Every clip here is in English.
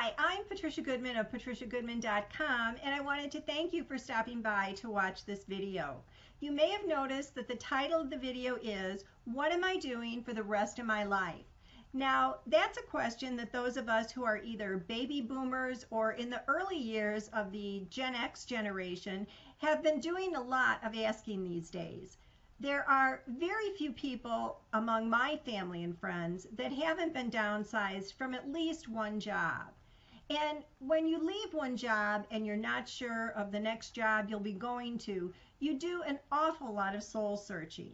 Hi, I'm Patricia Goodman of patriciagoodman.com, and I wanted to thank you for stopping by to watch this video. You may have noticed that the title of the video is, What am I doing for the rest of my life? Now, that's a question that those of us who are either baby boomers or in the early years of the Gen X generation have been doing a lot of asking these days. There are very few people among my family and friends that haven't been downsized from at least one job. And when you leave one job and you're not sure of the next job you'll be going to, you do an awful lot of soul searching.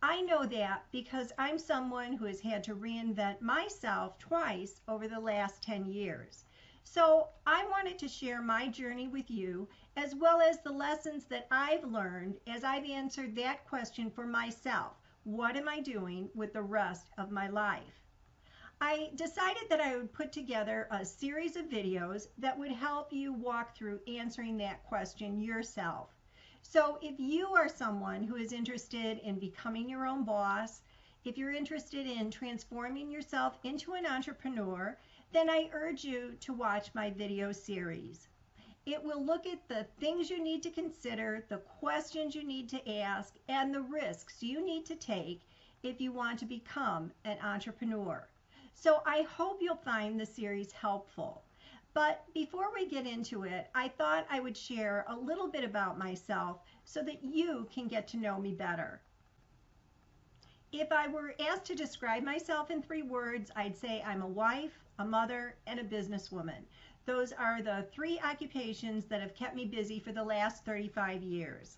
I know that because I'm someone who has had to reinvent myself twice over the last 10 years. So I wanted to share my journey with you, as well as the lessons that I've learned as I've answered that question for myself. What am I doing with the rest of my life? I decided that I would put together a series of videos that would help you walk through answering that question yourself. So if you are someone who is interested in becoming your own boss, if you're interested in transforming yourself into an entrepreneur, then I urge you to watch my video series. It will look at the things you need to consider, the questions you need to ask, and the risks you need to take if you want to become an entrepreneur. So I hope you'll find the series helpful. But before we get into it, I thought I would share a little bit about myself so that you can get to know me better. If I were asked to describe myself in 3 words, I'd say I'm a wife, a mother, and a businesswoman. Those are the 3 occupations that have kept me busy for the last 35 years.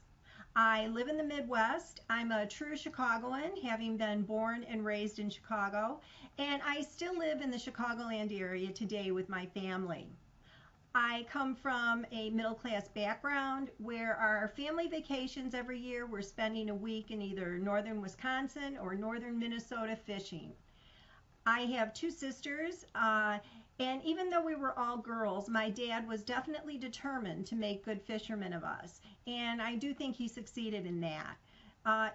I live in the Midwest. I'm a true Chicagoan, having been born and raised in Chicago, and I still live in the Chicagoland area today with my family. I come from a middle-class background where our family vacations every year we're spending a week in either northern Wisconsin or northern Minnesota fishing. I have 2 sisters, and even though we were all girls, my dad was definitely determined to make good fishermen of us, and I do think he succeeded in that.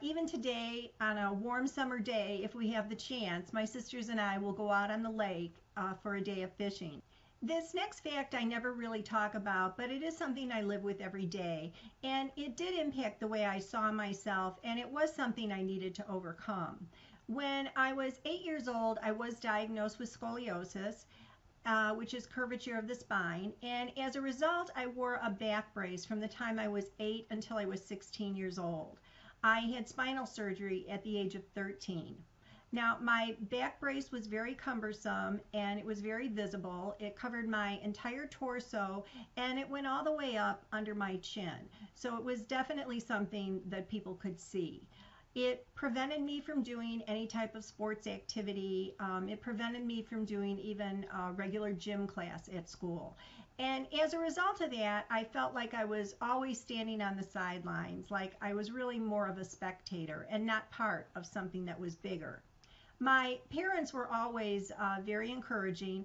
Even today, on a warm summer day, if we have the chance, my sisters and I will go out on the lake for a day of fishing. This next fact I never really talk about, but it is something I live with every day, and it did impact the way I saw myself, and it was something I needed to overcome. When I was 8 years old, I was diagnosed with scoliosis, which is curvature of the spine, and as a result, I wore a back brace from the time I was 8 until I was 16 years old. I had spinal surgery at the age of 13. Now, my back brace was very cumbersome and it was very visible. It covered my entire torso and it went all the way up under my chin. So it was definitely something that people could see. It prevented me from doing any type of sports activity. It prevented me from doing even a regular gym class at school. And as a result of that, I felt like I was always standing on the sidelines, like I was really more of a spectator and not part of something that was bigger. My parents were always very encouraging.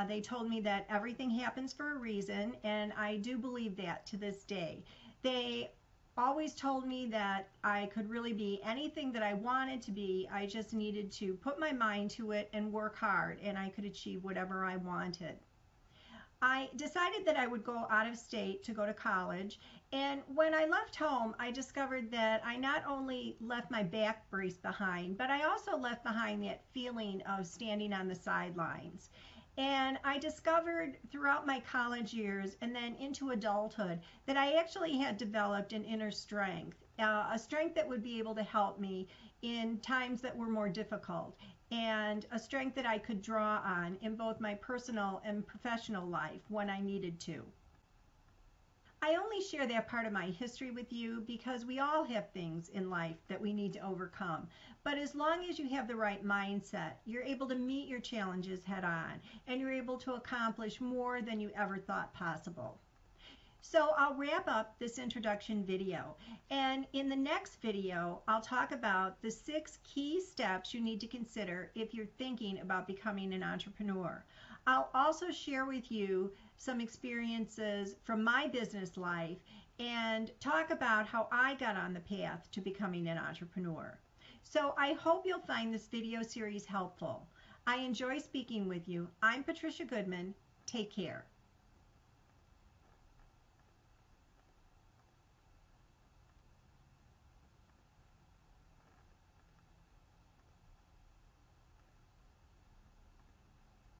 They told me that everything happens for a reason, and I do believe that to this day. They always told me that I could really be anything that I wanted to be. I just needed to put my mind to it and work hard, and I could achieve whatever I wanted. I decided that I would go out of state to go to college, and when I left home, I discovered that I not only left my back brace behind, but I also left behind that feeling of standing on the sidelines. And I discovered throughout my college years and then into adulthood that I actually had developed an inner strength, a strength that would be able to help me in times that were more difficult, and a strength that I could draw on in both my personal and professional life when I needed to. I only share that part of my history with you because we all have things in life that we need to overcome. But as long as you have the right mindset, you're able to meet your challenges head on, and you're able to accomplish more than you ever thought possible. So I'll wrap up this introduction video, and in the next video I'll talk about the 6 key steps you need to consider if you're thinking about becoming an entrepreneur. I'll also share with you some experiences from my business life and talk about how I got on the path to becoming an entrepreneur. So I hope you'll find this video series helpful. I enjoy speaking with you. I'm Patricia Goodman. Take care.